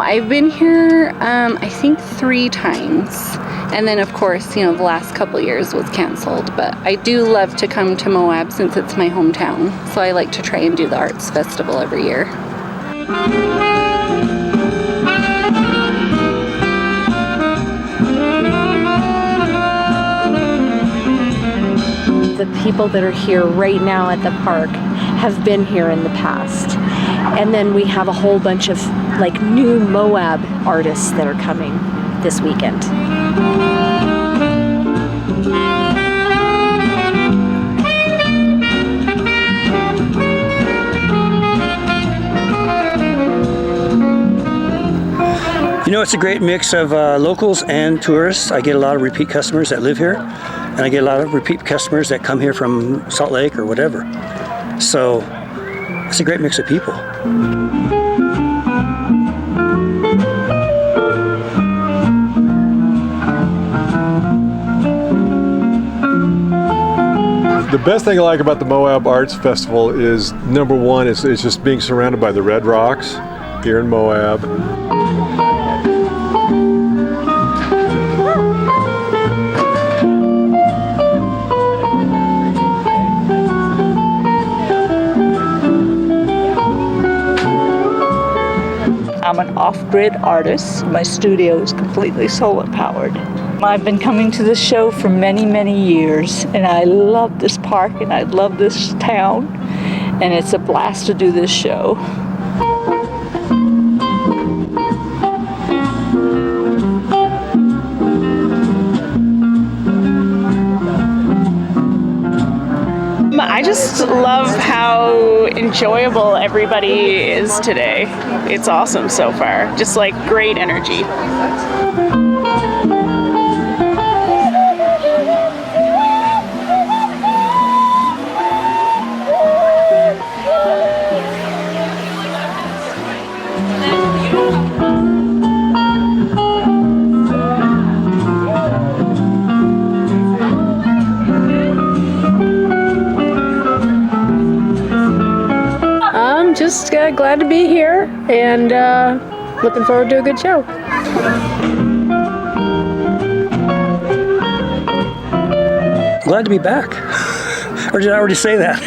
I've been here, I think 3 times. And then, of course, the last couple years was canceled. But I do love to come to Moab since it's my hometown. So I like to try and do the arts festival every year. The people that are here right now at the park have been here in the past. And then we have a whole bunch of new Moab artists that are coming this weekend. It's a great mix of locals and tourists. I get a lot of repeat customers that live here, and I get a lot of repeat customers that come here from Salt Lake or whatever. So it's a great mix of people. The best thing I like about the Moab Arts Festival is, number one, it's just being surrounded by the Red Rocks here in Moab. I'm an off-grid artist. My studio is completely solar powered. I've been coming to this show for many, many years, and I love this park and I love this town, and it's a blast to do this show. I just love how enjoyable everybody is today. It's awesome so far. Just great energy. Just glad to be here and looking forward to a good show. Glad to be back. Or did I already say that?